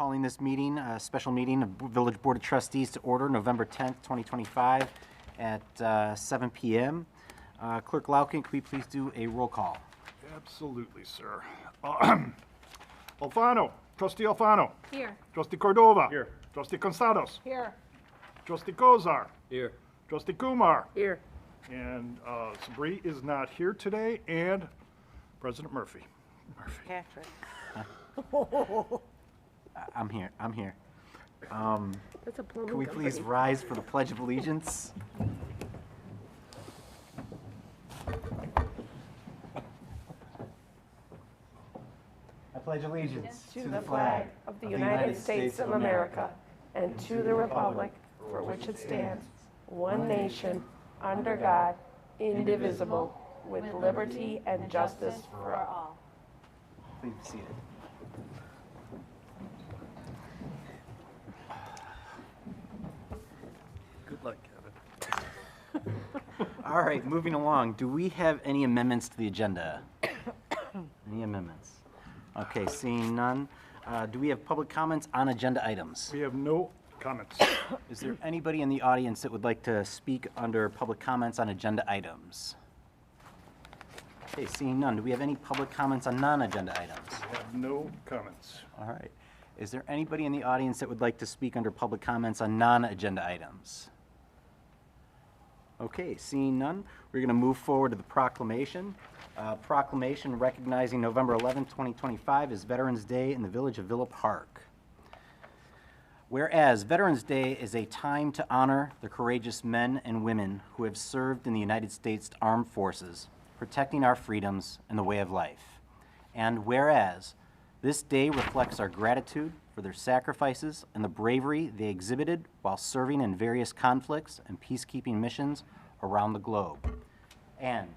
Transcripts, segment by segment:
calling this meeting, a special meeting of Village Board of Trustees to order November 10th, 2025 at 7 p.m. Clerk Lauken, could we please do a roll call? Absolutely, sir. Alfano, Trustee Alfano. Here. Trustee Cordova. Here. Trustee Constados. Here. Trustee Kozar. Here. Trustee Kumar. Here. And Sabri is not here today, and President Murphy. Patrick. I'm here. That's a plumbing Can we company. please rise for the Pledge of Allegiance? I pledge allegiance To the flag of the United States of America and to the republic for which it stands, one nation, under God, indivisible, with liberty and justice for all. Please be seated. Good luck, Kevin. All right, moving along. Do we have any amendments to the agenda? Any amendments? Okay, seeing none. Do we have public comments on agenda items? We have no comments. Is there anybody in the audience that would like to speak under public comments on agenda items? Okay, seeing none. Do we have any public comments on non-agenda items? We have no comments. All right. Is there anybody in the audience that would like to speak under public comments on non-agenda items? Okay, seeing none, we're going to move forward to the proclamation. Proclamation recognizing November 11, 2025 as Veterans Day in the Village of Villa Park. Whereas Veterans Day is a time to honor the courageous men and women who have served in the United States Armed Forces, protecting our freedoms and the way of life. And whereas this day reflects our gratitude for their sacrifices and the bravery they exhibited while serving in various conflicts and peacekeeping missions around the globe. And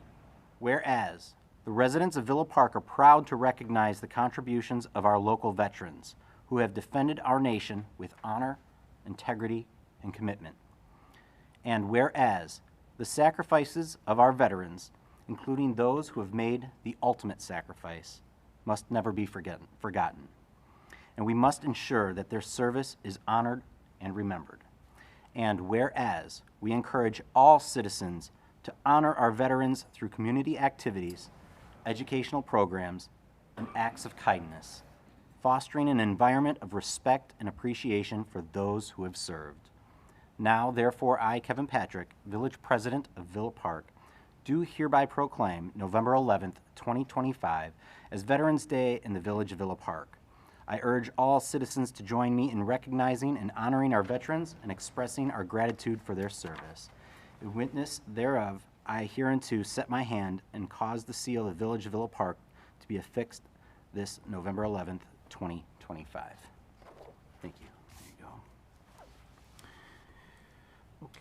whereas the residents of Villa Park are proud to recognize the contributions of our local veterans who have defended our nation with honor, integrity, and commitment. And whereas the sacrifices of our veterans, including those who have made the ultimate sacrifice, must never be forgotten. And we must ensure that their service is honored and remembered. And whereas we encourage all citizens to honor our veterans through community activities, educational programs, and acts of kindness, fostering an environment of respect and appreciation for those who have served. Now, therefore, I, Kevin Patrick, Village President of Villa Park, do hereby proclaim November 11th, 2025 as Veterans Day in the Village of Villa Park. I urge all citizens to join me in recognizing and honoring our veterans and expressing our gratitude for their service. In witness thereof, I hereunto set my hand and cause the seal of Village of Villa Park to be affixed this November 11th, 2025. Thank you. There you go. Okay.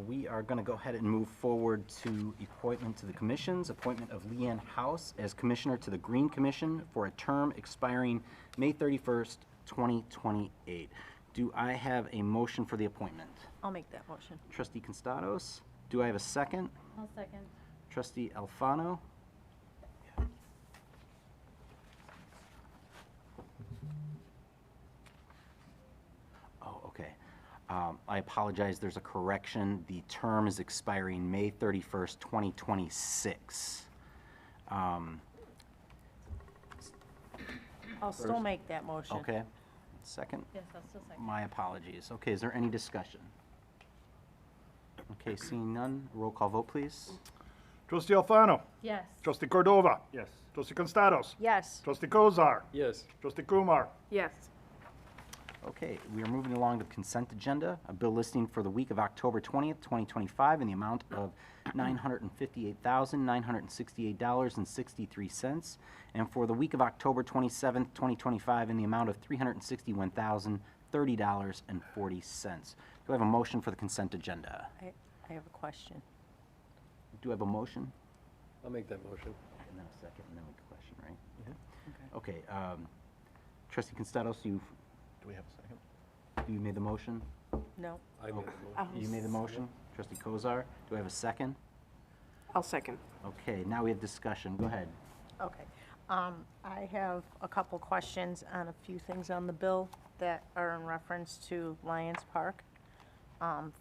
We are going to go ahead and move forward to appointment to the commissions. Appointment of Leanne House as Commissioner to the Green Commission for a term expiring May 31st, 2028. Do I have a motion for the appointment? I'll make that motion. Trustee Constados, do I have a second? I'll second. Trustee Alfano? Oh, okay. I apologize, there's a correction. The term is expiring May 31st, 2026. I'll still make that motion. Okay. Second? Yes, I'll still second. My apologies. Okay, is there any discussion? Okay, seeing none, roll call vote, please. Trustee Alfano. Yes. Trustee Cordova. Yes. Trustee Constados. Yes. Trustee Kozar. Yes. Trustee Kumar. Yes. Okay, we are moving along to the consent agenda. A bill listing for the week of October 20th, 2025 in the amount of $958,968.63, and for the week of October 27th, 2025 in the amount of $361,030.40. Do I have a motion for the consent agenda? I have a question. Do I have a motion? I'll make that motion. And then a second, and then we can question, right? Okay, Trustee Constados, do we have a second? You made the motion? No. I made the motion. You made the motion? Trustee Kozar, do I have a second? I'll second. Okay, now we have discussion. Go ahead. Okay. I have a couple questions on a few things on the bill that are in reference to Lions Park,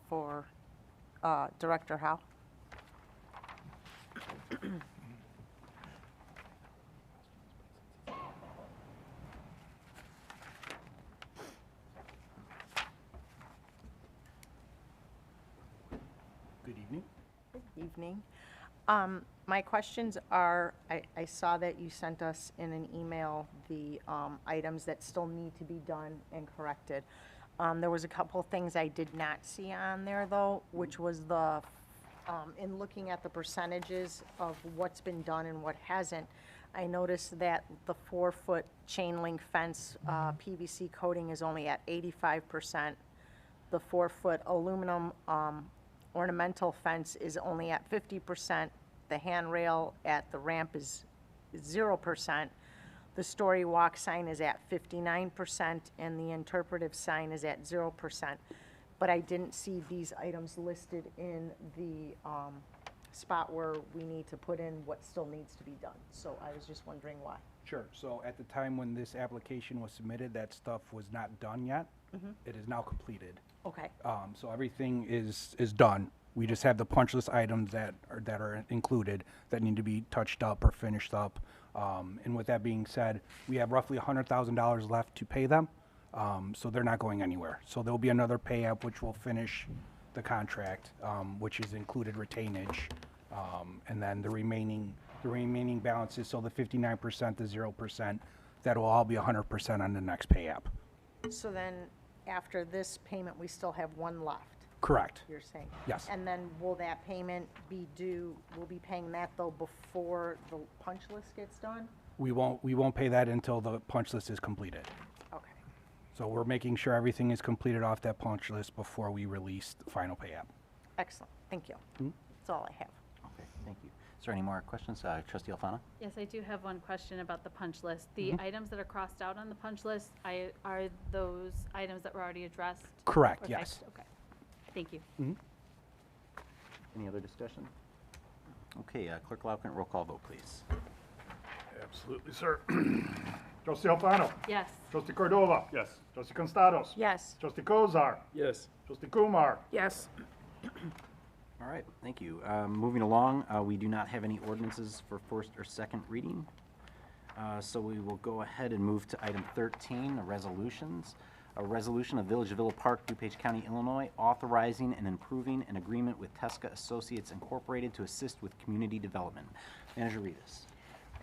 for, Director Howe. Good evening. Evening. My questions are, I saw that you sent us in an email the items that still need to be done and corrected. There was a couple things I did not see on there, though, which was in looking at the percentages of what's been done and what hasn't, I noticed that the 4-foot chain link fence PVC coating is only at 85%. The 4-foot aluminum ornamental fence is only at 50%. The handrail at the ramp is 0%. The story walk sign is at 59%, and the interpretive sign is at 0%. But I didn't see these items listed in the spot where we need to put in what still needs to be done. So I was just wondering why. Sure. So at the time when this application was submitted, that stuff was not done yet. It is now completed. Okay. So everything is done. We just have the punch list items that are included that need to be touched up or finished up. And with that being said, we have roughly $100,000 left to pay them. So they're not going anywhere. So there'll be another pay app which will finish the contract, which is included retainage. And then the remaining balances, so the 59%, the 0%, that will all be 100% on the next pay app. So then, after this payment, we still have one left, Correct. you're saying? Yes. And then will that payment be due, we'll be paying that though before the punch list gets done? We won't pay that until the punch list is completed. Okay. So we're making sure everything is completed off that punch list before we release the final pay app. Excellent, thank you. That's all I have. Okay, thank you. Is there any more questions? Trustee Alfano? Yes, I do have one question about the punch list. The items that are crossed out on the punch list, are those items that were already addressed? Correct, or yes. fixed? Okay, thank you. Any other discussion? Okay, Clerk Lauken, roll call vote, please. Absolutely, sir. Trustee Alfano. Yes. Trustee Cordova. Yes. Trustee Constados. Yes. Trustee Kozar. Yes. Trustee Kumar. Yes. All right, thank you. Moving along, we do not have any ordinances for first or second reading. So we will go ahead and move to item 13, the resolutions. A resolution of Village of Villa Park, DuPage County, Illinois, authorizing and improving an agreement with Tesca Associates Incorporated to assist with community development. Manager Rivas.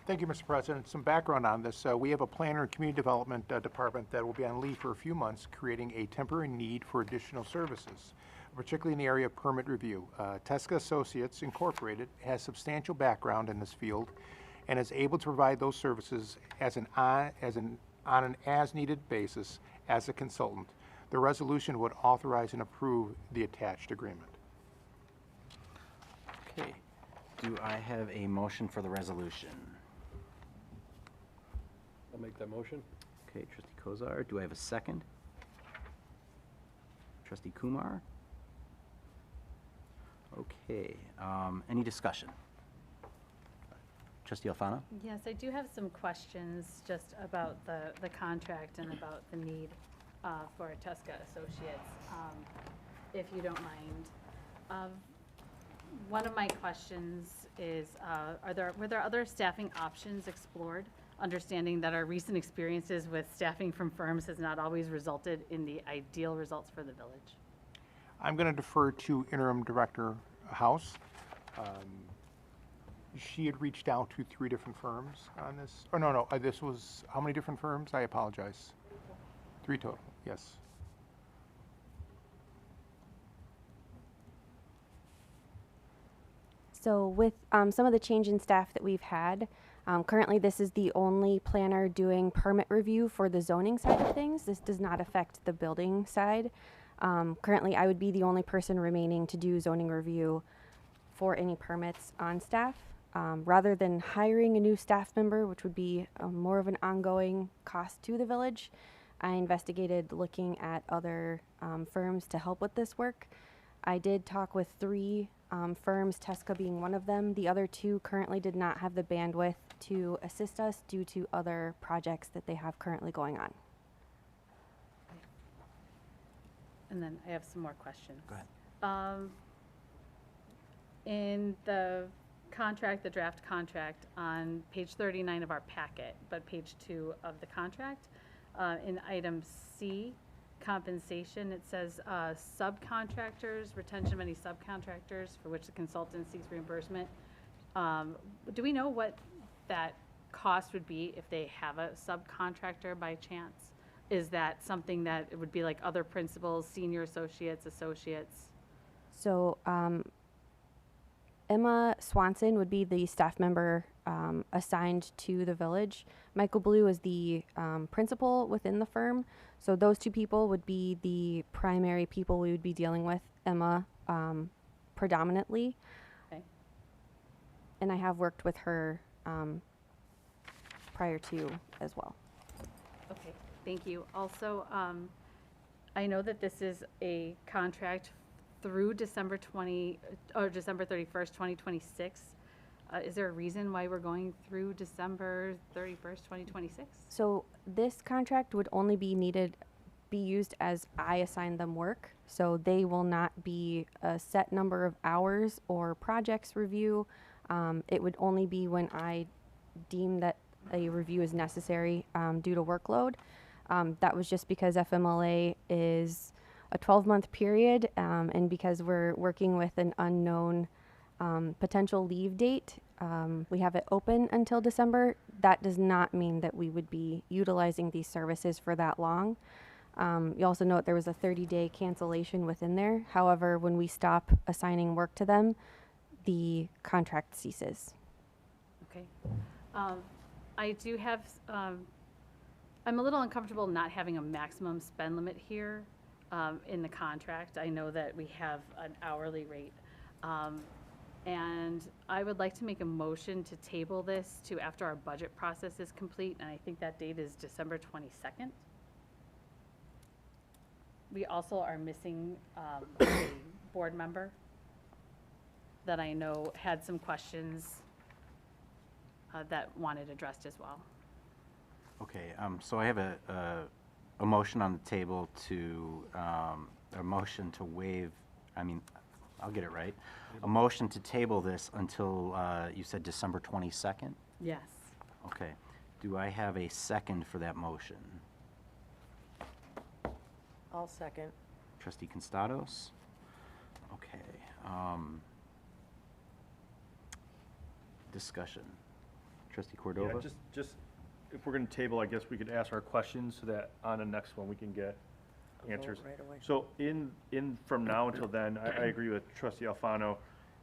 Thank you, Mr. President. Some background on this. We have a planner and community development department that will be on leave for a few months, creating a temporary need for additional services, particularly in the area of permit review. Tesca Associates Incorporated has substantial background in this field and is able to provide those services on an as-needed basis as a consultant. The resolution would authorize and approve the attached agreement. Okay, do I have a motion for the resolution? I'll make that motion. Okay, Trustee Kozar, do I have a second? Trustee Kumar? Okay, any discussion? Trustee Alfano? Yes, I do have some questions just about the contract and about the need for Tesca Associates, if you don't mind. One of my questions is, were there other staffing options explored? Understanding that our recent experiences with staffing from firms has not always resulted in the ideal results for the village. I'm going to defer to Interim Director House. She had reached out to 3 different firms on this. Oh, no, this was, how many different firms? I apologize. 3 total, yes. So with some of the change in staff that we've had, currently this is the only planner doing permit review for the zoning side of things. This does not affect the building side. Currently I would be the only person remaining to do zoning review for any permits on staff. Rather than hiring a new staff member, which would be more of an ongoing cost to the village, I investigated looking at other firms to help with this work. I did talk with 3 firms, Tesca being one of them. The other two currently did not have the bandwidth to assist us due to other projects that they have currently going on. And then I have some more questions. Go ahead. In the contract, the draft contract, on page 39 of our packet, but page 2 of the contract, in item C, compensation, it says subcontractors, retention of any subcontractors for which the consultant seeks reimbursement. Do we know what that cost would be if they have a subcontractor by chance? Is that something that it would be like other principals, senior associates, associates? So Emma Swanson would be the staff member assigned to the village. Michael Blue is the principal within the firm. So those two people would be the primary people we would be dealing with, Emma predominantly. Okay. And I have worked with her prior to as well. Okay, thank you. Also, I know that this is a contract through December 31st, 2026. Is there a reason why we're going through December 31st, 2026? So this contract would only be used as I assign them work. So they will not be a set number of hours or projects review. It would only be when I deem that a review is necessary due to workload. That was just because FMLA is a 12-month period, and because we're working with an unknown potential leave date, we have it open until December. That does not mean that we would be utilizing these services for that long. You also note there was a 30-day cancellation within there. However, when we stop assigning work to them, the contract ceases. Okay. I do have, I'm a little uncomfortable not having a maximum spend limit here in the contract. I know that we have an hourly rate. And I would like to make a motion to table this to after our budget process is complete, and I think that date is December 22nd. We also are missing a board member that I know had some questions that wanted addressed as well. Okay, so I have a motion on the table to, a motion to waive, I'll get it right. A motion to table this until, you said December 22nd? Yes. Okay. Do I have a second for that motion? I'll second. Trustee Constados? Okay. Discussion. Trustee Cordova? Yeah, just, if we're gonna table, I guess we could ask our questions so that on the next one we can get answers. Right away. So from now until then, I agree with Trustee Alfano.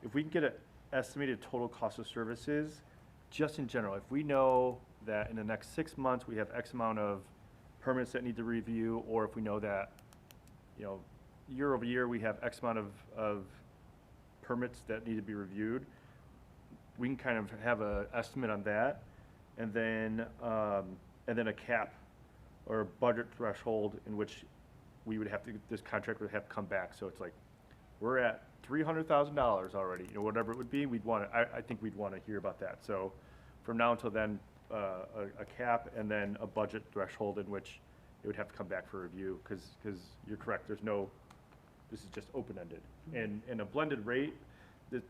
If we can get an estimated total cost of services, just in general, if we know that in the next 6 months, we have X amount of permits that need to review, or if we know that, year over year, we have X amount of permits that need to be reviewed, we can kind of have an estimate on that, and then a cap or a budget threshold in which we would have to, this contract would have to come back. So it's like, we're at $300,000 already, whatever it would be, I think we'd want to hear about that. So from now until then, a cap and then a budget threshold in which it would have to come back for review, because you're correct, this is just open-ended. And a blended rate,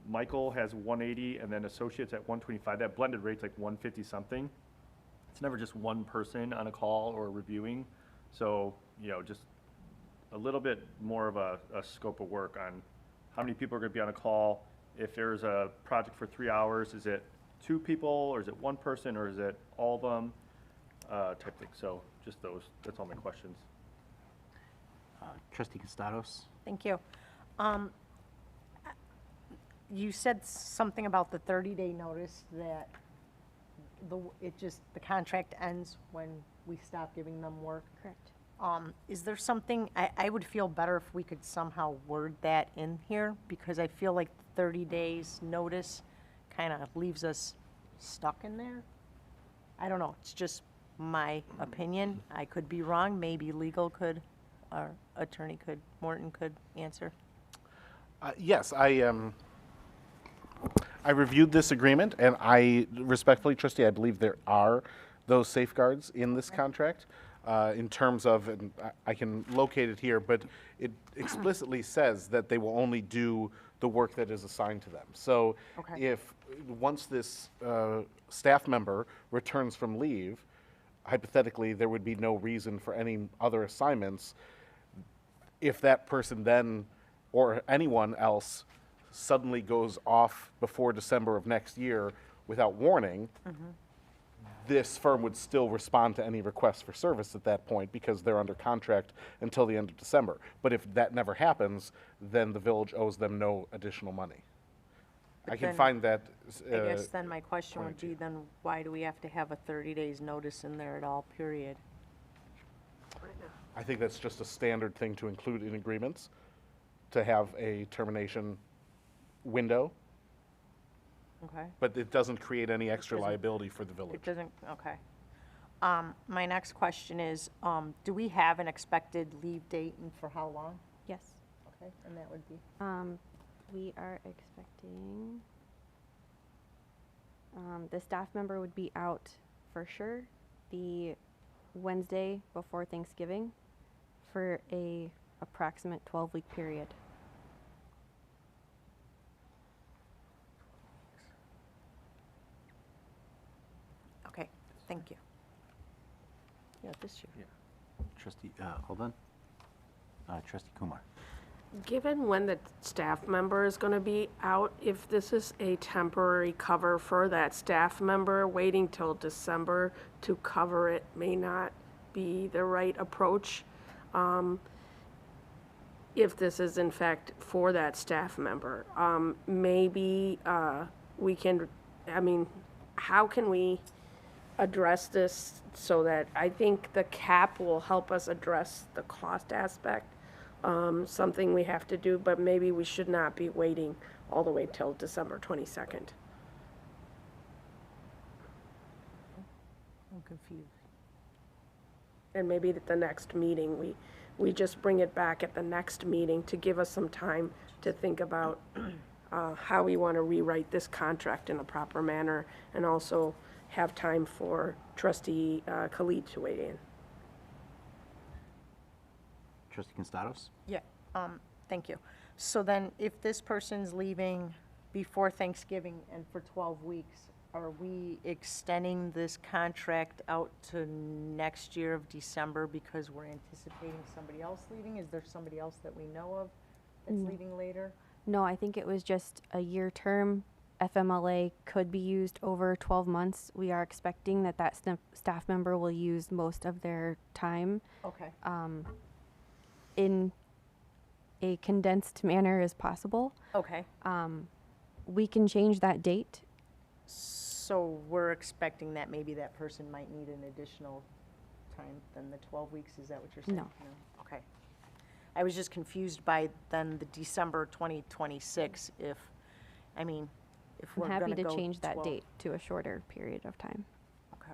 Michael has 180 and then associates at 125. That blended rate's like 150 something. It's never just one person on a call or reviewing. So, just a little bit more of a scope of work on how many people are going to be on a call. If there's a project for 3 hours, is it 2 people, or is it 1 person, or is it all of them, type thing. So just that's all my questions. Trustee Constados? Thank you. You said something about the 30-day notice that the contract ends when we stop giving them work. Correct. Is there something, I would feel better if we could somehow word that in here, because I feel like 30 days notice kind of leaves us stuck in there. I don't know, it's just my opinion. I could be wrong, maybe legal could, our attorney could, Morton could answer. Yes, I reviewed this agreement, and I respectfully, trustee, I believe there are those safeguards in this contract in terms of, and I can locate it here, but it explicitly says that they will only do the work that is assigned to them. So Okay. if, once this staff member returns from leave, hypothetically, there would be no reason for any other assignments. If that person then, or anyone else, suddenly goes off before December of next year without warning, this firm would still respond to any requests for service at that point because they're under contract until the end of December. But if that never happens, then the village owes them no additional money. I can then- find that. I guess then my question would be, then why do we have to have a 30 days notice in there at all, period? I think that's just a standard thing to include in agreements, to have a termination window, Okay? but it doesn't create any extra doesn't- liability for the It village. doesn't, okay. My next question is, do we have an expected leave date and for how long? Yes. Okay, and that would be? We are expecting, the staff member would be out for sure the Wednesday before Thanksgiving for a approximate 12-week period. Okay, thank you. Yeah, this year. Trustee, hold on. Trustee Kumar. Given when the staff member is going to be out, if this is a temporary cover for that staff member, waiting till December to cover it may not be the right approach. If this is in fact for that staff member, maybe we can, I mean, how can we address this so that, I think the cap will help us address the cost aspect. Something we have to do, but maybe we should not be waiting all the way till December 22nd. I'm confused. And maybe at the next meeting, we just bring it back at the next meeting to give us some time to think about how we want to rewrite this contract in a proper manner, and also have time for trustee Khalid to weigh in. Trustee Constados? Yeah, thank you. So then, if this person's leaving before Thanksgiving and for 12 weeks, are we extending this contract out to next year of December because we're anticipating somebody else leaving? Is there somebody else that we know of that's leaving later? No, I think it was just a year term. FMLA could be used over 12 months. We are expecting that staff member will use most of their time Okay. in a condensed manner as possible. Okay. We can change that date. So we're expecting that maybe that person might need an additional time than the 12 weeks, is that what you're saying? No. Okay. I was just confused by then the December 2026 if, I mean, if I'm we're happy gonna to go change that 12. date to a shorter period of time. Okay.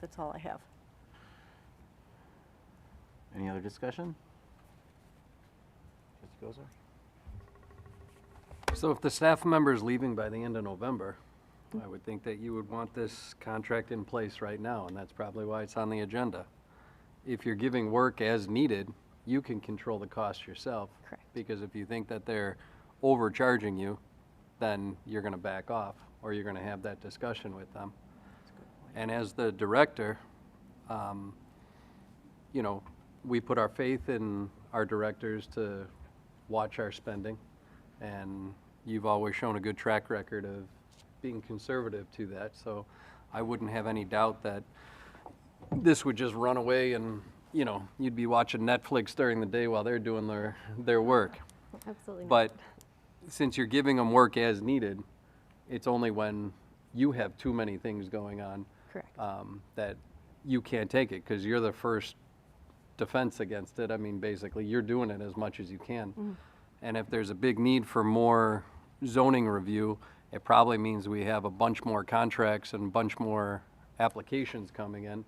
That's all I have. Any other discussion? Trustee Gozer? So if the staff member is leaving by the end of November, I would think that you would want this contract in place right now, and that's probably why it's on the agenda. If you're giving work as needed, you can control the cost yourself. Correct. Because if you think that they're overcharging you, then you're gonna back off, or you're gonna have that discussion with them. And as the director, you know, we put our faith in our directors to watch our spending, and you've always shown a good track record of being conservative to that, so I wouldn't have any doubt that this would just run away and, you know, you'd be watching Netflix during the day while they're doing their work. Absolutely not. But since you're giving them work as needed, it's only when you have too many things going on Correct. that you can't take it, because you're the first defense against it. I mean, basically, you're doing it as much as you can. And if there's a big need for more zoning review, it probably means we have a bunch more contracts and a bunch more applications coming in,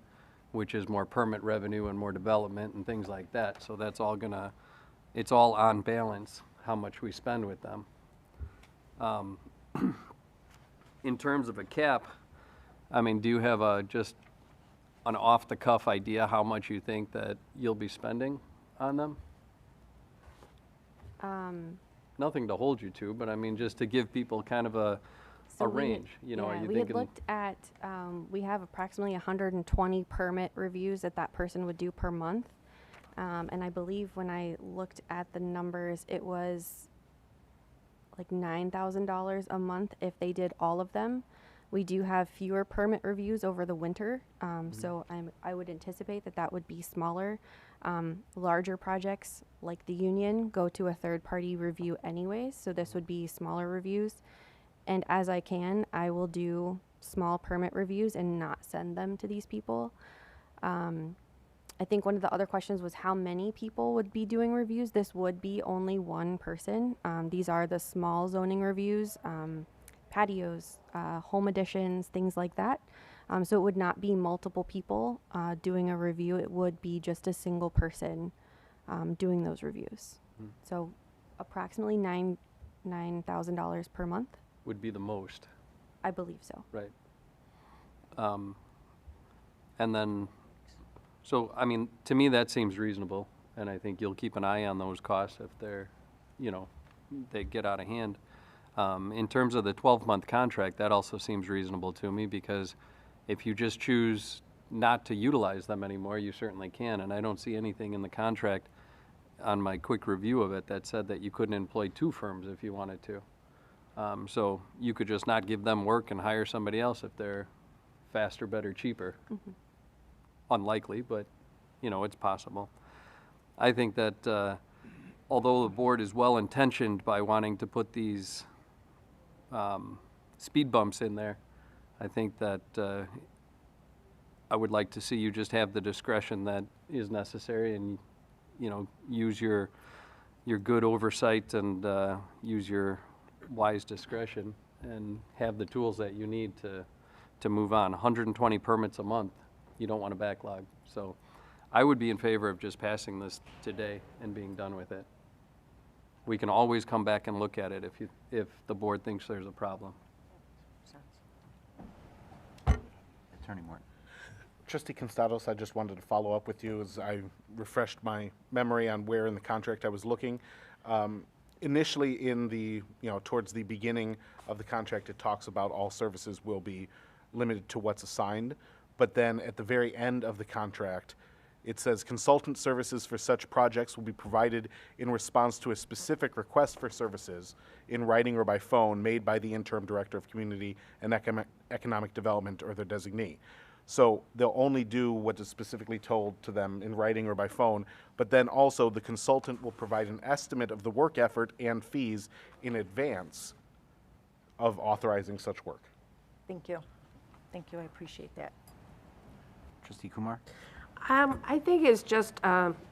which is more permit revenue and more development and things like that. So that's all gonna, it's all on balance, how much we spend with them. In terms of a cap, I mean, do you have just an off-the-cuff idea how much you think that you'll be spending on them? Nothing to hold you to, but I mean, just to give people kind of a range, you know, are you we thinking? had looked at, we have approximately 120 permit reviews that that person would do per month. And I believe when I looked at the numbers, it was like $9,000 a month if they did all of them. We do have fewer permit reviews over the winter, so I would anticipate that that would be smaller. Larger projects like the union go to a third-party review anyways, so this would be smaller reviews. And as I can, I will do small permit reviews and not send them to these people. I think one of the other questions was how many people would be doing reviews. This would be only one person. These are the small zoning reviews, patios, home additions, things like that. So it would not be multiple people doing a review. It would be just a single person doing those reviews. So approximately $9,000 per month. Would be the most, I believe so. right? And then, so, I mean, to me, that seems reasonable, and I think you'll keep an eye on those costs if they're, you know, they get out of hand. In terms of the 12-month contract, that also seems reasonable to me, because if you just choose not to utilize them anymore, you certainly can, and I don't see anything in the contract on my quick review of it that said that you couldn't employ 2 firms if you wanted to. So you could just not give them work and hire somebody else if they're faster, better, cheaper. Unlikely, but, you know, it's possible. I think that although the board is well-intentioned by wanting to put these speed bumps in there, I think that I would like to see you just have the discretion that is necessary and, you know, use your good oversight and use your wise discretion and have the tools that you need to move on. 120 permits a month, you don't want a backlog. So I would be in favor of just passing this today and being done with it. We can always come back and look at it if the board thinks there's a problem. Attorney Morton. Trustee Constados, I just wanted to follow up with you as I refreshed my memory on where in the contract I was looking. Initially in the, you know, towards the beginning of the contract, it talks about all services will be limited to what's assigned. But then at the very end of the contract, it says consultant services for such projects will be provided in response to a specific request for services in writing or by phone made by the interim director of community and economic development or their designee. So they'll only do what is specifically told to them in writing or by phone, but then also the consultant will provide an estimate of the work effort and fees in advance of authorizing such work. Thank you. Thank you, I appreciate that. Trustee Kumar? I think it's just,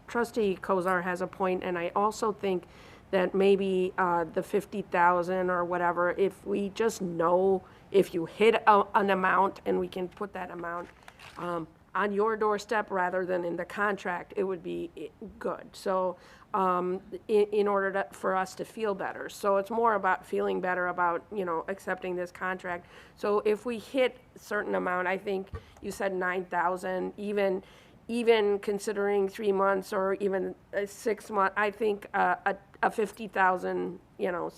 trustee Kozar has a point, and I also think that maybe the 50,000 or whatever, if we just know if you hit an amount and we can put that amount on your doorstep rather than in the contract, it would be good. So in order for us to feel better. So it's more about feeling better about, you know, accepting this contract. So if we hit a certain amount, I think you said 9,000, even considering 3 months or even 6 months, I think a 50,000, you know,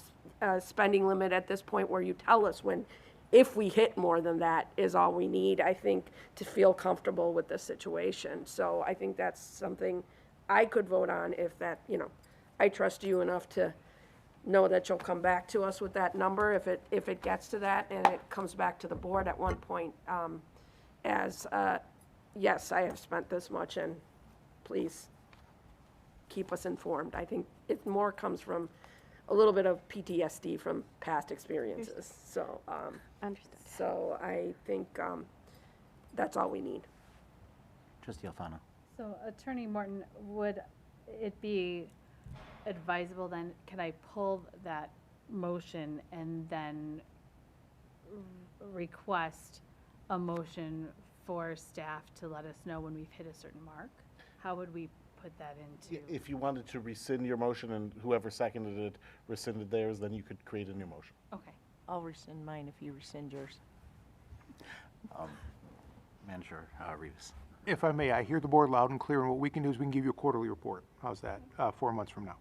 spending limit at this point where you tell us when, if we hit more than that is all we need, I think, to feel comfortable with the situation. So I think that's something I could vote on if that, you know, I trust you enough to know that you'll come back to us with that number if it gets to that and it comes back to the board at one point yes, I have spent this much and please keep us informed. I think it more comes from a little bit of PTSD from past experiences. So, Understood. so I think that's all we need. Trustee Alfano? So Attorney Morton, would it be advisable then, can I pull that motion and then request a motion for staff to let us know when we've hit a certain mark? How would we put that into. If you wanted to rescind your motion and whoever seconded it rescinded theirs, then you could create a new motion. Okay. I'll rescind mine if you rescind yours. Manager Rivas. If I may, I hear the board loud and clear, and what we can do is we can give you a quarterly report. How's that? 4 months from now.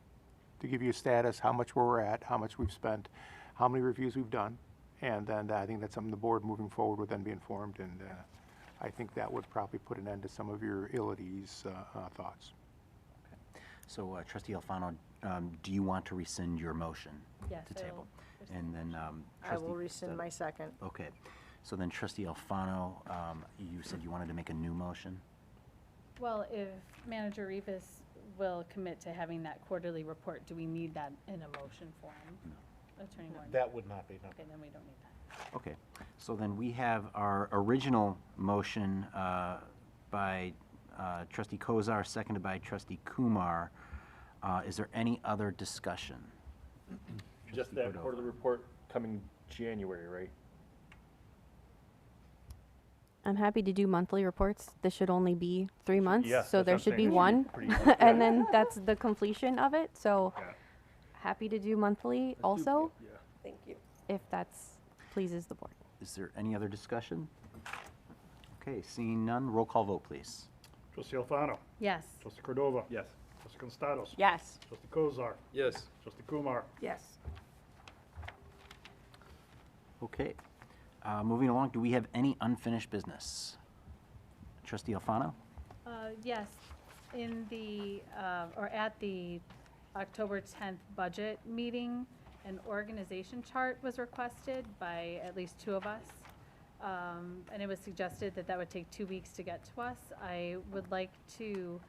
To give you a status, how much where we're at, how much we've spent, how many reviews we've done. And then I think that's something the board moving forward would then be informed, and I think that would probably put an end to some of your ill-at-ease thoughts. So trustee Alfano, do you want to rescind your motion? Yes, To I will table? rescind And then I will trustee rescind my second. Okay, so then trustee Alfano, you said you wanted to make a new motion? Well, if Manager Rivas will commit to having that quarterly report, do we need that in a motion form? Attorney Warren? That would not be, no. Okay, then we don't need that. Okay, so then we have our original motion by trustee Kozar, seconded by trustee Kumar. Is there any other discussion? Just Trustee that Cordova. quarterly report coming January, right? I'm happy to do monthly reports. This should only be 3 months, Yes, so that's there what I'm should be saying. one, Pretty easy. and then that's the completion of it. So Yeah. happy to do monthly also, Yeah. Thank you. if that's pleases the board. Is there any other discussion? Okay, seeing none, roll call vote, please. Trustee Alfano. Yes. Trustee Cordova. Yes. Trustee Constados. Yes. Trustee Kozar. Yes. Trustee Kumar. Yes. Okay, moving along, do we have any unfinished business? Trustee Alfano? Yes, in the, or at the October 10th budget meeting, an organization chart was requested by at least 2 of us. And it was suggested that that would take 2 weeks to get to us. I would like to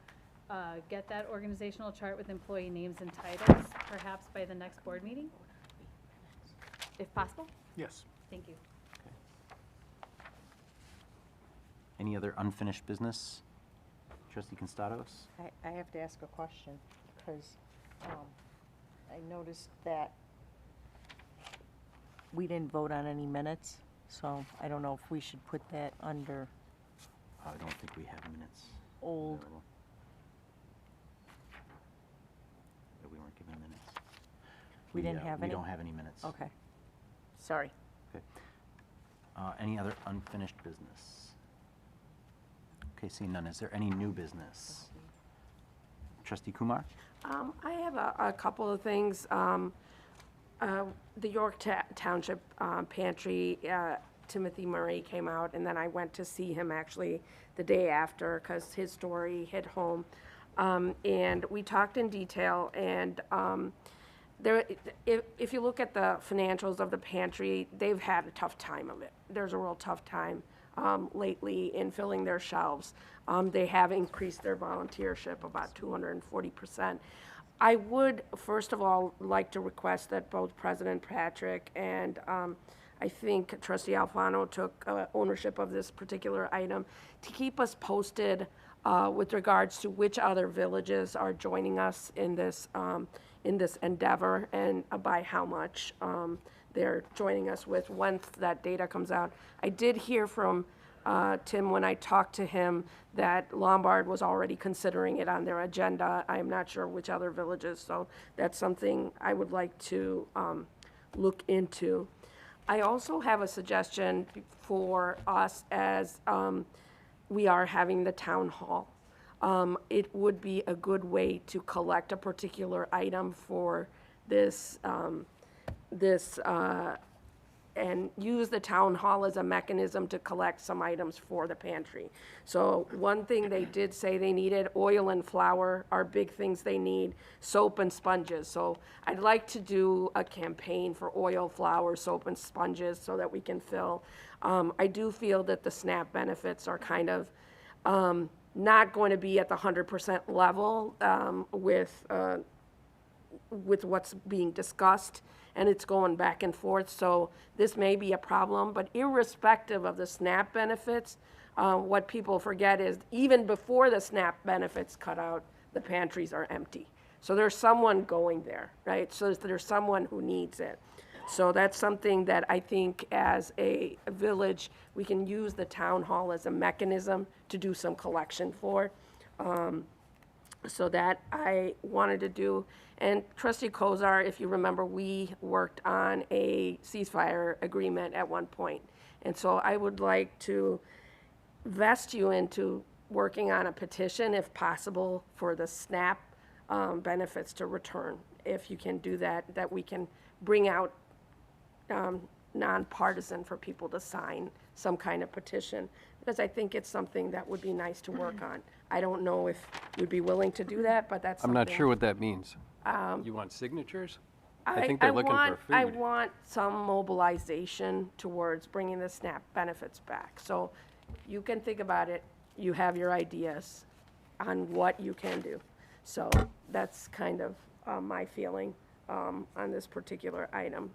get that organizational chart with employee names and titles, perhaps by the next board meeting, if possible. Yes. Thank you. Any other unfinished business? Trustee Constados? I have to ask a question, because I noticed that we didn't vote on any minutes, so I don't know if we should put that under I don't think we have minutes. old. available. That we weren't given minutes. We didn't have any? We don't have any minutes. Okay. Sorry. Okay. Any other unfinished business? Okay, seeing none, is there any new business? Trustee Kumar? I have a couple of things. The York Township Pantry, Timothy Murray came out, and then I went to see him actually the day after, because his story hit home. And we talked in detail, and if you look at the financials of the pantry, they've had a tough time of it. There's a real tough time lately in filling their shelves. They have increased their volunteership about 240%. I would, first of all, like to request that both President Patrick and I think trustee Alfano took ownership of this particular item, to keep us posted with regards to which other villages are joining us in this endeavor, and by how much they're joining us with once that data comes out. I did hear from Tim when I talked to him that Lombard was already considering it on their agenda. I am not sure which other villages, so that's something I would like to look into. I also have a suggestion for us as we are having the town hall. It would be a good way to collect a particular item for this, and use the town hall as a mechanism to collect some items for the pantry. So one thing they did say they needed, oil and flour are big things they need, soap and sponges. So I'd like to do a campaign for oil, flour, soap, and sponges so that we can fill. I do feel that the SNAP benefits are kind of not going to be at the 100% level with what's being discussed, and it's going back and forth, so this may be a problem. But irrespective of the SNAP benefits, what people forget is even before the SNAP benefits cut out, the pantries are empty. So there's someone going there, right? So there's someone who needs it. So that's something that I think as a village, we can use the town hall as a mechanism to do some collection for. So that I wanted to do. And Trustee Kozar, if you remember, we worked on a ceasefire agreement at one point. And so I would like to vest you into working on a petition, if possible, for the SNAP benefits to return. If you can do that, that we can bring out nonpartisan for people to sign some kind of petition, because I think it's something that would be nice to work on. I don't know if you'd be willing to do that, but that's I'm something. not sure what that means. You want signatures? I think I they're looking for I food. want some mobilization towards bringing the SNAP benefits back. So you can think about it, you have your ideas on what you can do. So that's kind of my feeling on this particular item.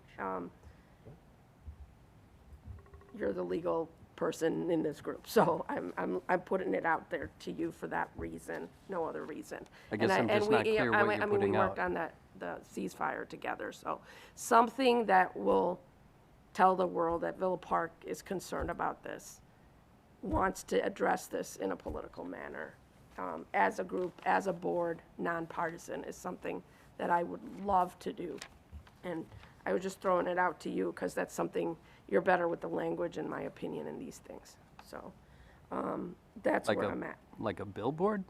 You're the legal person in this group, so I'm putting it out there to you for that reason, no other reason. I guess And I'm just we- not clear what you're I mean, putting we worked out. on the ceasefire together, so something that will tell the world that Villa Park is concerned about this, wants to address this in a political manner. As a group, as a board, nonpartisan is something that I would love to do. And I was just throwing it out to you because that's something, you're better with the language, in my opinion, in these things. So that's Like where a- I'm at. Like a billboard?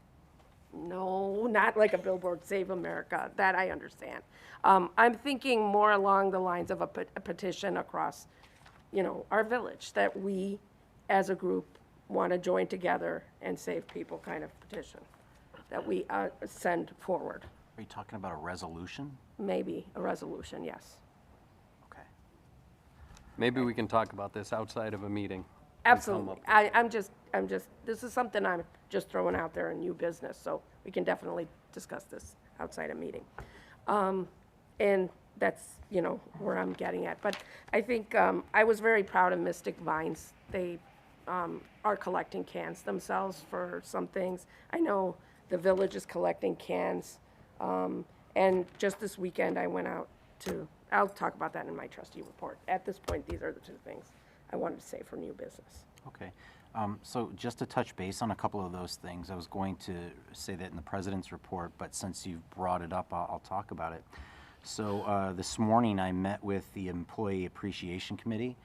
No, not like a billboard, Save America, that I understand. I'm thinking more along the lines of a petition across, our village, that we, as a group, want to join together and save people kind of petition, that we send forward. Are you talking about a resolution? Maybe a resolution, yes. Okay. Maybe we can talk about this outside of a meeting. Absolutely. I'm just, this is something I'm just throwing out there in new business, so we can definitely discuss this outside a meeting. And that's, where I'm getting at. But I think, I was very proud of Mystic Vines. They are collecting cans themselves for some things. I know the village is collecting cans. And just this weekend, I went out I'll talk about that in my trustee report. At this point, these are the two things I wanted to say for new business. Okay. So just to touch base on a couple of those things, I was going to say that in the president's report, but since you've brought it up, I'll talk about it. So this morning I met with the Employee Appreciation Committee,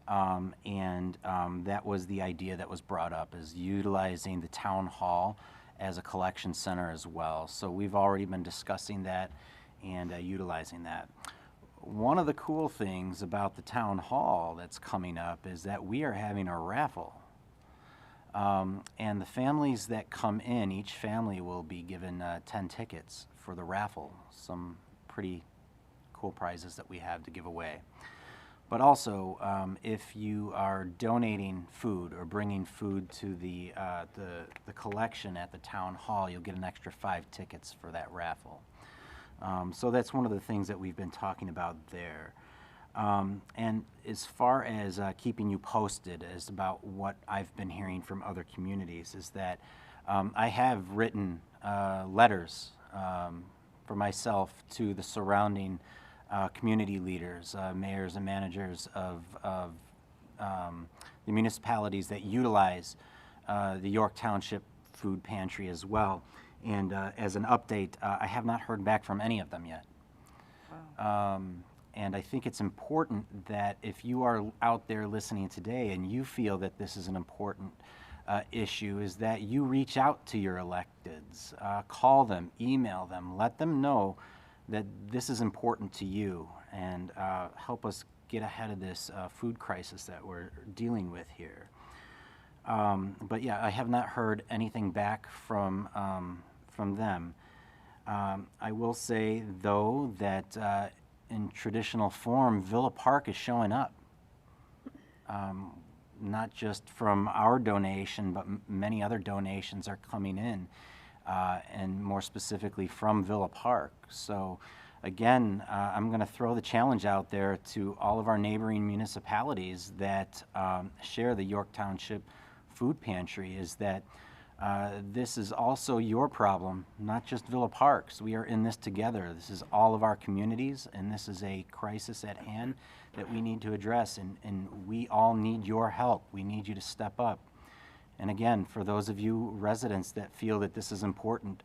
and that was the idea that was brought up, is utilizing the town hall as a collection center as well. So we've already been discussing that and utilizing that. One of the cool things about the town hall that's coming up is that we are having a raffle. And the families that come in, each family will be given 10 tickets for the raffle. Some pretty cool prizes that we have to give away. But also, if you are donating food or bringing food to the collection at the town hall, you'll get an extra 5 tickets for that raffle. So that's one of the things that we've been talking about there. And as far as keeping you posted as about what I've been hearing from other communities is that I have written letters for myself to the surrounding community leaders, mayors and managers of the municipalities that utilize the York Township Food Pantry as well. And as an update, I have not heard back from any of them yet. And I think it's important that if you are out there listening today and you feel that this is an important issue, is that you reach out to your electeds, call them, email them, let them know that this is important to you, and help us get ahead of this food crisis that we're dealing with here. But yeah, I have not heard anything back from them. I will say, though, that in traditional form, Villa Park is showing up. Not just from our donation, but many other donations are coming in, and more specifically from Villa Park. So again, I'm going to throw the challenge out there to all of our neighboring municipalities that share the York Township Food Pantry, is that this is also your problem, not just Villa Park's. We are in this together. This is all of our communities, and this is a crisis at hand that we need to address, and we all need your help. We need you to step up. And again, for those of you residents that feel that this is important,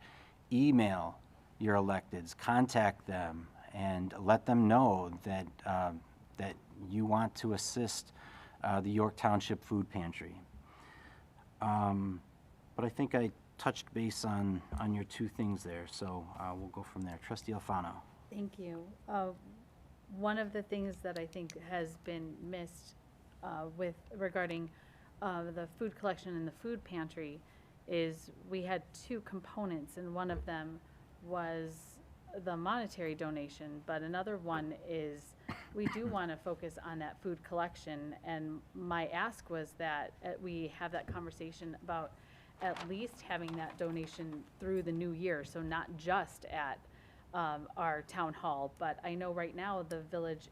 email your electeds, contact them, and let them know that, that you want to assist the York Township Food Pantry. But I think I touched base on your two things there, so we'll go from there. Trustee Alfano. Thank you. One of the things that I think has been missed regarding the food collection in the food pantry is we had two components, and one of them was the monetary donation, but another one is we do want to focus on that food collection, and my ask was that we have that conversation about at least having that donation through the new year, so not just at our town hall, but I know right now the village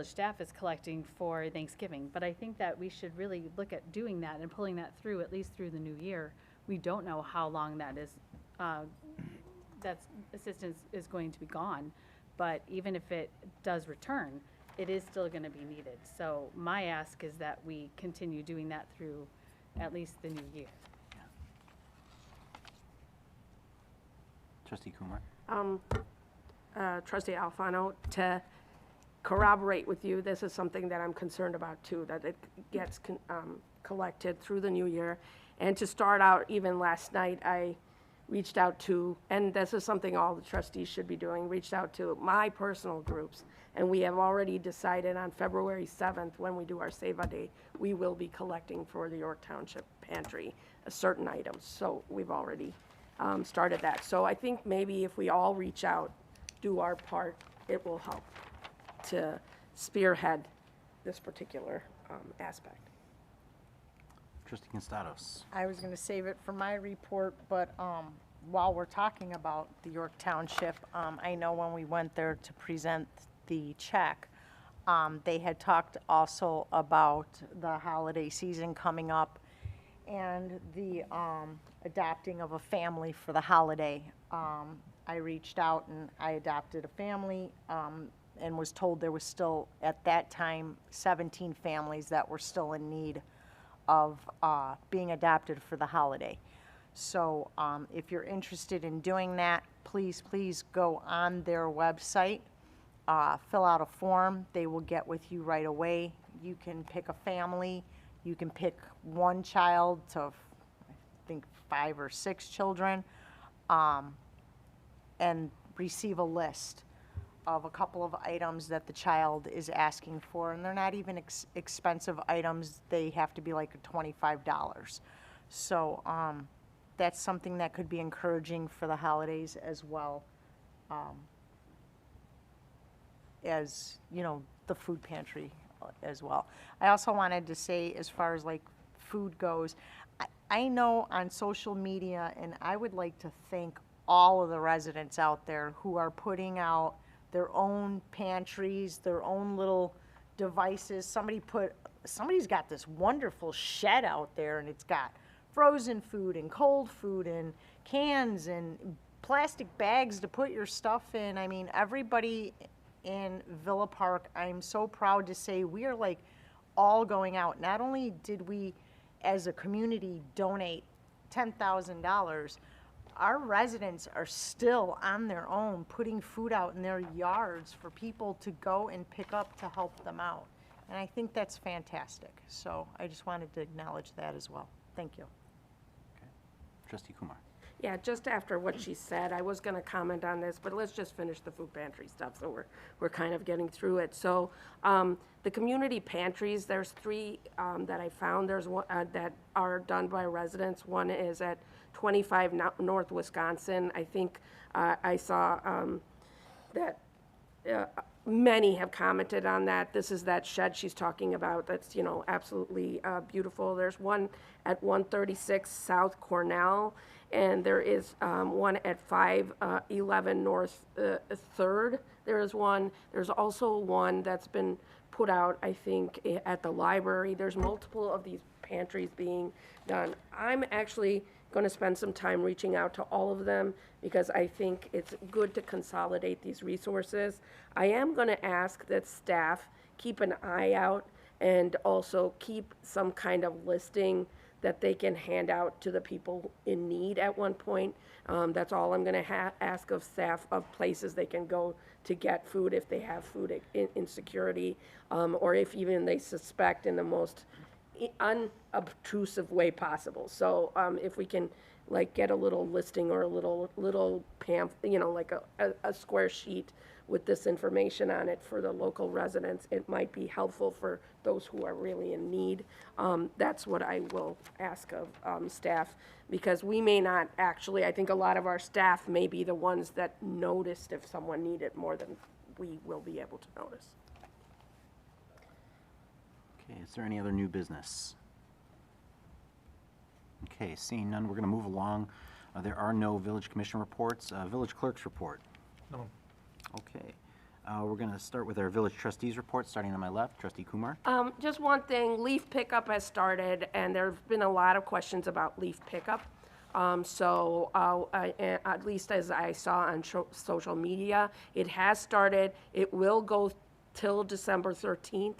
staff is collecting for Thanksgiving, but I think that we should really look at doing that and pulling that through, at least through the new year. We don't know how long that is, that assistance is going to be gone, but even if it does return, it is still going to be needed. So my ask is that we continue doing that through at least the new year. Trustee Kumar. Trustee Alfano, to corroborate with you, this is something that I'm concerned about too, that it gets collected through the new year. And to start out, even last night, I reached out to, and this is something all the trustees should be doing, reached out to my personal groups. And we have already decided on February 7th, when we do our Save a Day, we will be collecting for the York Township Pantry certain items. So we've already started that. So I think maybe if we all reach out, do our part, it will help to spearhead this particular aspect. Trustee Constados. I was going to save it for my report, but while we're talking about the York Township, I know when we went there to present the check, they had talked also about the holiday season coming up and the adopting of a family for the holiday. I reached out and I adopted a family and was told there was still, at that time, 17 families that were still in need of being adopted for the holiday. So if you're interested in doing that, please go on their website, fill out a form. They will get with you right away. You can pick a family. You can pick one child to, I think, 5 or 6 children, and receive a list of a couple of items that the child is asking for, and they're not even expensive items. They have to be like $25. So that's something that could be encouraging for the holidays as well, as, you know, the food pantry as well. I also wanted to say, as far as like food goes, I know on social media, and I would like to thank all of the residents out there who are putting out their own pantries, their own little devices. Somebody's got this wonderful shed out there, and it's got frozen food and cold food and cans and plastic bags to put your stuff in. I mean, everybody in Villa Park, I'm so proud to say we are like all going out. Not only did we as a community donate $10,000, our residents are still on their own putting food out in their yards for people to go and pick up to help them out. And I think that's fantastic. So I just wanted to acknowledge that as well. Thank you. Okay. Trustee Kumar. Yeah, just after what she said, I was gonna comment on this, but let's just finish the food pantry stuff, so we're kind of getting through it. So, the community pantries, there's 3 that I found. There's one that are done by residents. One is at 25 North Wisconsin. I think I saw that many have commented on that. This is that shed she's talking about that's, you know, absolutely beautiful. There's one at 136 South Cornell, and there is one at 511 North 3rd. There is one. There's also one that's been put out, I think, at the library. There's multiple of these pantries being done. I'm actually going to spend some time reaching out to all of them because I think it's good to consolidate these resources. I am going to ask that staff keep an eye out and also keep some kind of listing that they can hand out to the people in need at one point. That's all I'm gonna ask of staff, of places they can go to get food if they have food insecurity, or if even they suspect in the most unobtrusive way possible. So, if we can, like, get a little listing or a little pamphlet, like a square sheet with this information on it for the local residents, it might be helpful for those who are really in need. That's what I will ask of staff, because we may not actually, I think a lot of our staff may be the ones that noticed if someone needed more than we will be able to notice. Okay, is there any other new business? Okay, seeing none, we're going to move along. There are no village commission reports. Village clerk's report. No. Okay, we're going to start with our village trustees report, starting on my left. Trustee Kumar. Just one thing, leaf pickup has started, and there've been a lot of questions about leaf pickup. At least as I saw on social media, it has started. It will go till December 13th.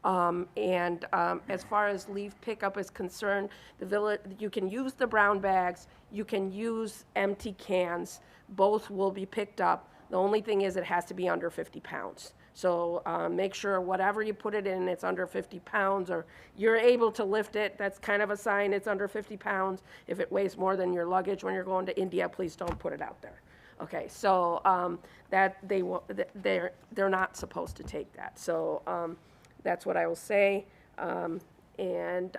As far as leaf pickup is concerned, the village, you can use the brown bags, you can use empty cans, both will be picked up. The only thing is it has to be under 50 pounds. So make sure whatever you put it in, it's under 50 pounds, or you're able to lift it. That's kind of a sign it's under 50 pounds. If it weighs more than your luggage when you're going to India, please don't put it out there. Okay, so they're not supposed to take that. So that's what I will say, and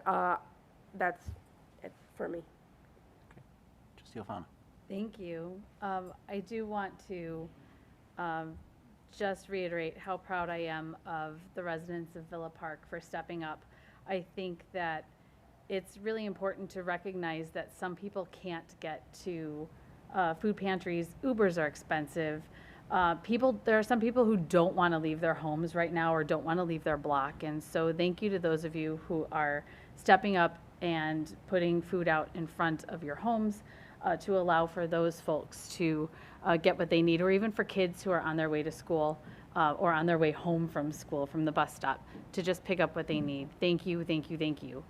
that's it for me. Trustee Alfano. Thank you. I do want to just reiterate how proud I am of the residents of Villa Park for stepping up. I think that it's really important to recognize that some people can't get to food pantries. Ubers are expensive. There are some people who don't want to leave their homes right now or don't want to leave their block. And so thank you to those of you who are stepping up and putting food out in front of your homes to allow for those folks to get what they need, or even for kids who are on their way to school or on their way home from school, from the bus stop, to just pick up what they need. Thank you, thank you, thank you.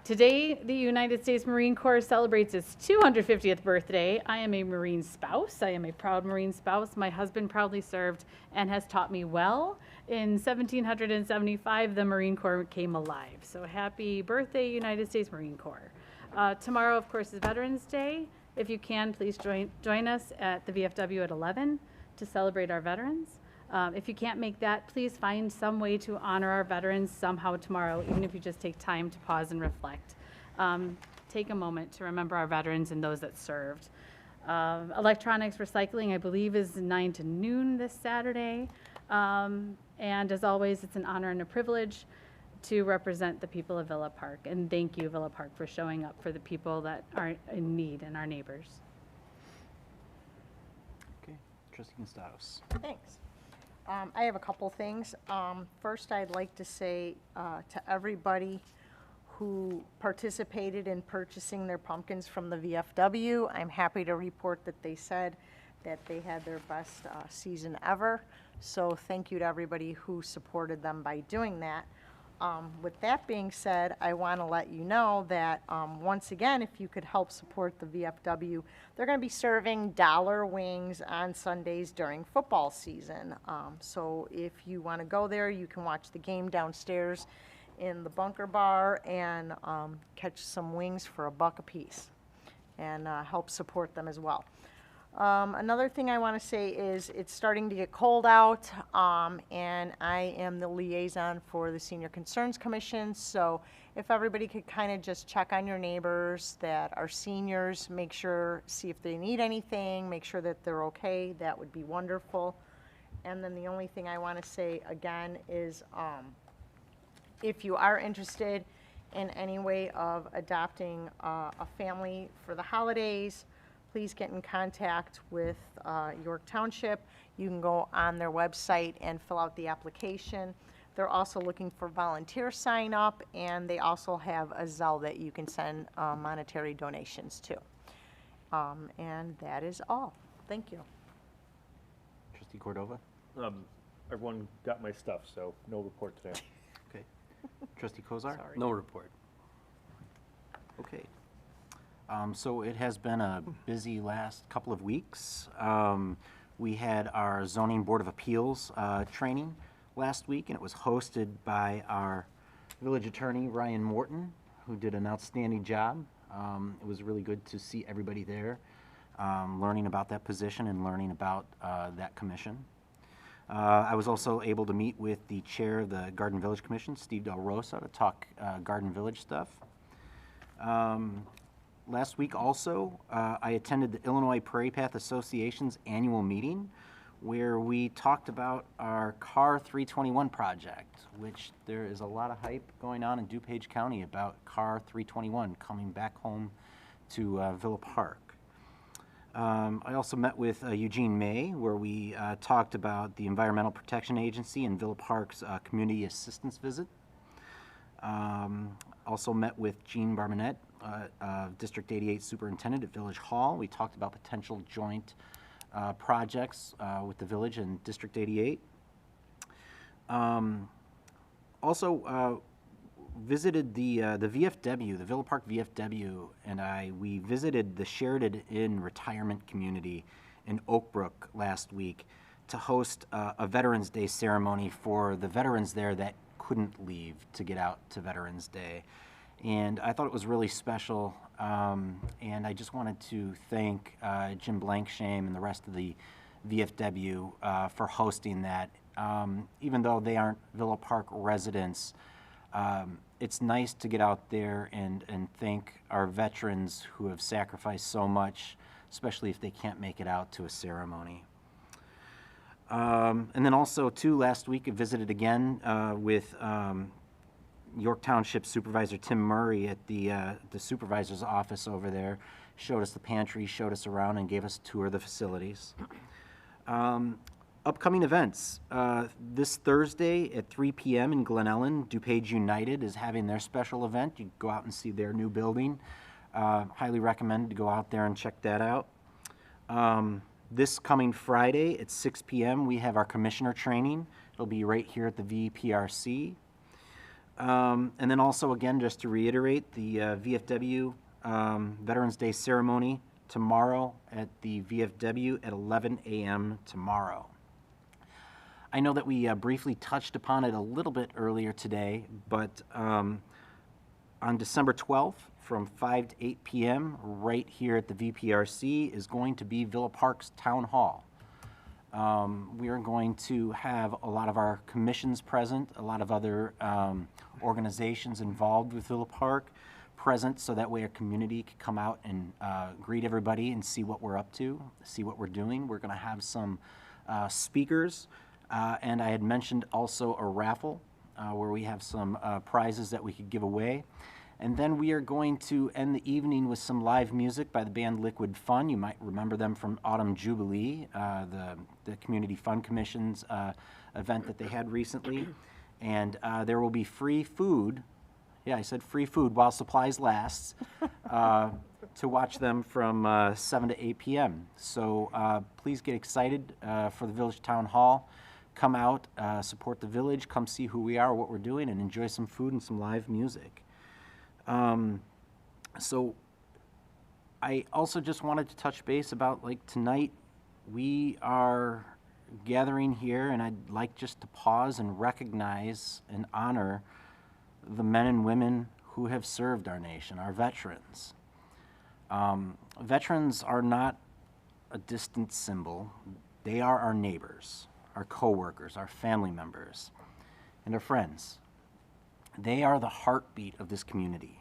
Today, the United States Marine Corps celebrates its 250th birthday. I am a Marine spouse. I am a proud Marine spouse. My husband proudly served and has taught me well. In 1775, the Marine Corps came alive. So happy birthday, United States Marine Corps. Tomorrow, of course, is Veterans Day. If you can, please join us at the VFW at 11 to celebrate our veterans. If you can't make that, please find some way to honor our veterans somehow tomorrow, even if you just take time to pause and reflect. Take a moment to remember our veterans and those that served. Electronics recycling, I believe, is 9 to noon this Saturday. And as always, it's an honor and a privilege to represent the people of Villa Park. And thank you, Villa Park, for showing up for the people that are in need and our neighbors. Okay, Trustee Constados. Thanks. I have a couple things. First, I'd like to say to everybody who participated in purchasing their pumpkins from the VFW, I'm happy to report that they said that they had their best season ever. So thank you to everybody who supported them by doing that. With that being said, I want to let you know that once again, if you could help support the VFW, they're going to be serving dollar wings on Sundays during football season. So if you want to go there, you can watch the game downstairs in the bunker bar and catch some wings for $1 a piece and help support them as well. Another thing I want to say is it's starting to get cold out, and I am the liaison for the Senior Concerns Commission. So if everybody could kind of just check on your neighbors that are seniors, make sure, see if they need anything, make sure that they're okay, that would be wonderful. And then the only thing I want to say again is if you are interested in any way of adopting a family for the holidays, please get in contact with York Township. You can go on their website and fill out the application. They're also looking for volunteer sign up, and they also have a Zelle that you can send monetary donations to. And that is all. Thank you. Trustee Cordova. Everyone got my stuff, so no report today. Okay. Trustee Kozar. No report. Okay. So it has been a busy last couple of weeks. We had our Zoning Board of Appeals training last week, and it was hosted by our village attorney, Ryan Morton, who did an outstanding job. It was really good to see everybody there, learning about that position and learning about that commission. I was also able to meet with the chair of the Garden Village Commission, Steve Del Rosa, to talk Garden Village stuff. Last week also, I attended the Illinois Prairie Path Association's annual meeting where we talked about our CAR 321 project, which there is a lot of hype going on in DuPage County about CAR 321 coming back home to Villa Park. I also met with Eugene May, where we talked about the Environmental Protection Agency and Villa Park's community assistance visit. Also met with Jean Barbanet, District 88 Superintendent at Village Hall. We talked about potential joint projects with the village and District 88. Also visited the VFW, the Villa Park VFW, and we visited the Sheridan Inn retirement community in Oak Brook last week to host a Veterans Day ceremony for the veterans there that couldn't leave to get out to Veterans Day. And I thought it was really special, and I just wanted to thank Jim Blankshame and the rest of the VFW for hosting that. Even though they aren't Villa Park residents, it's nice to get out there and thank our veterans who have sacrificed so much, especially if they can't make it out to a ceremony. And then also, too, last week I visited again with York Township Supervisor Tim Murray at the supervisor's office over there. Showed us the pantry, showed us around, and gave us a tour of the facilities. Upcoming events. This Thursday at 3 p.m. in Glen Ellen, DuPage United is having their special event. You can go out and see their new building. Highly recommend to go out there and check that out. This coming Friday at 6 p.m. we have our commissioner training. It'll be right here at the VPRC. And then also, again, just to reiterate, the VFW Veterans Day ceremony tomorrow at the VFW at 11 a.m. tomorrow. I know that we briefly touched upon it a little bit earlier today, but on December 12th from 5 to 8 p.m. right here at the VPRC is going to be Villa Park's Town Hall. We are going to have a lot of our commissions present, a lot of other organizations involved with Villa Park present, so that way our community can come out and greet everybody and see what we're up to, see what we're doing. We're going to have some speakers, and I had mentioned also a raffle where we have some prizes that we could give away. And then we are going to end the evening with some live music by the band Liquid Fun. You might remember them from Autumn Jubilee, the Community Fun Commission's event that they had recently. And there will be free food. Yeah, I said free food while supplies last to watch them from 7 to 8 p.m. So please get excited for the Village Town Hall. Come out, support the village, come see who we are, what we're doing, and enjoy some food and some live music. So I also just wanted to touch base about, like, tonight we are gathering here, and I'd like just to pause and recognize and honor the men and women who have served our nation, our veterans. Veterans are not a distant symbol. They are our neighbors, our coworkers, our family members, and our friends. They are the heartbeat of this community.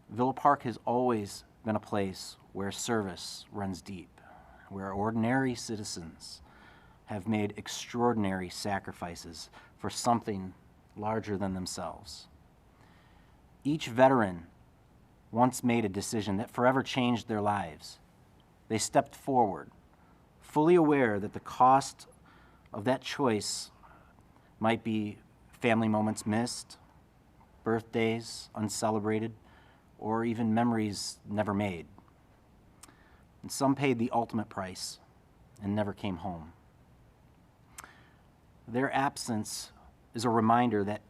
Villa Park has always been a place where service runs deep, where ordinary citizens have made extraordinary sacrifices for something larger than themselves. Each veteran once made a decision that forever changed their lives. They stepped forward, fully aware that the cost of that choice might be family moments missed, birthdays uncelebrated, or even memories never made. And some paid the ultimate price and never came home. Their absence is a reminder that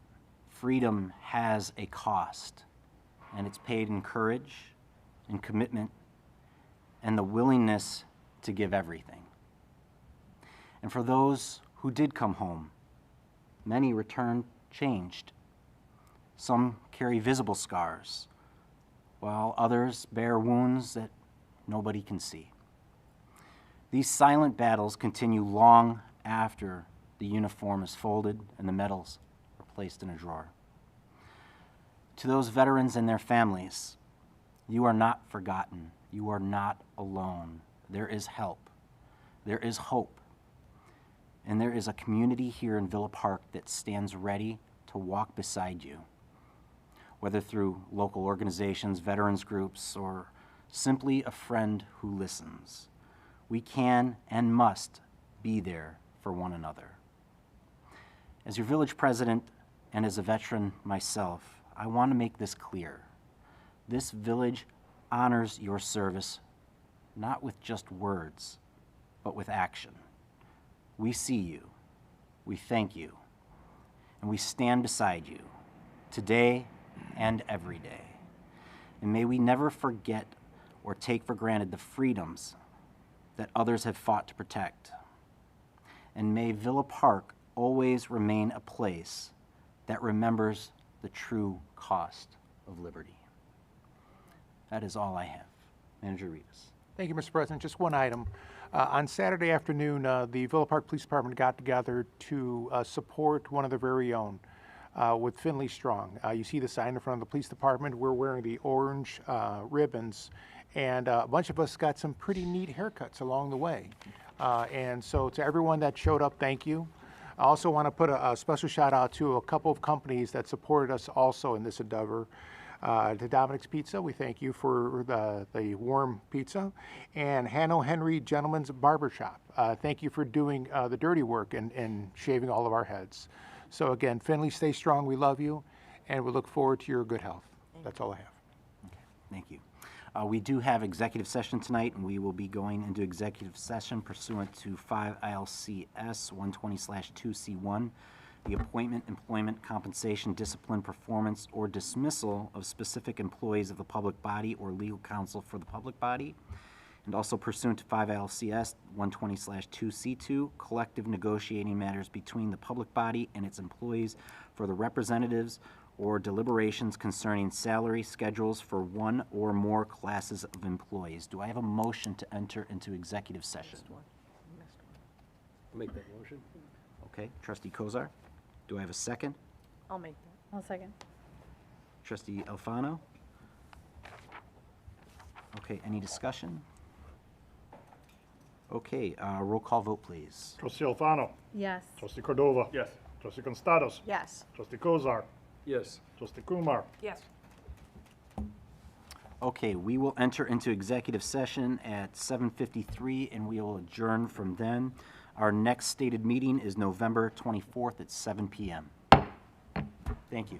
freedom has a cost, and it's paid in courage and commitment and the willingness to give everything. And for those who did come home, many returned changed. Some carry visible scars, while others bear wounds that nobody can see. These silent battles continue long after the uniform is folded and the medals are placed in a drawer. To those veterans and their families, you are not forgotten. You are not alone. There is help. There is hope. And there is a community here in Villa Park that stands ready to walk beside you, whether through local organizations, veterans groups, or simply a friend who listens. We can and must be there for one another. As your village president and as a veteran myself, I want to make this clear. This village honors your service, not with just words, but with action. We see you, we thank you, and we stand beside you today and every day. And may we never forget or take for granted the freedoms that others have fought to protect. And may Villa Park always remain a place that remembers the true cost of liberty. That is all I have. Manager Rivas. Thank you, Mr. President. Just one item. On Saturday afternoon, the Villa Park Police Department got together to support one of their very own with Finley Strong. You see the sign in front of the police department. We're wearing the orange ribbons, and a bunch of us got some pretty neat haircuts along the way. And so to everyone that showed up, thank you. I also want to put a special shout out to a couple of companies that supported us also in this endeavor. To Dominic's Pizza, we thank you for the warm pizza. And Hanno Henry Gentleman's Barbershop, thank you for doing the dirty work and shaving all of our heads. So again, Finley, stay strong, we love you, and we look forward to your good health. That's all I have. Okay, thank you. We do have executive session tonight, and we will be going into executive session pursuant to 5 ILCS 120/2C1. The appointment, employment, compensation, discipline, performance, or dismissal of specific employees of the public body or legal counsel for the public body. And also pursuant to 5 ILCS 120/2C2, collective negotiating matters between the public body and its employees for the representatives or deliberations concerning salary schedules for one or more classes of employees. Do I have a motion to enter into executive session? I'll make that motion. Okay, Trustee Kozar. Do I have a second? I'll make that. I'll second. Trustee Alfano? Okay, any discussion? Okay, roll call vote, please. Trustee Alfano. Yes. Trustee Cordova. Yes. Trustee Constados. Yes. Trustee Kozar. Yes. Trustee Kumar. Yes. Okay, we will enter into executive session at 7:53, and we will adjourn from then. Our next stated meeting is November 24th at 7 p.m. Thank you.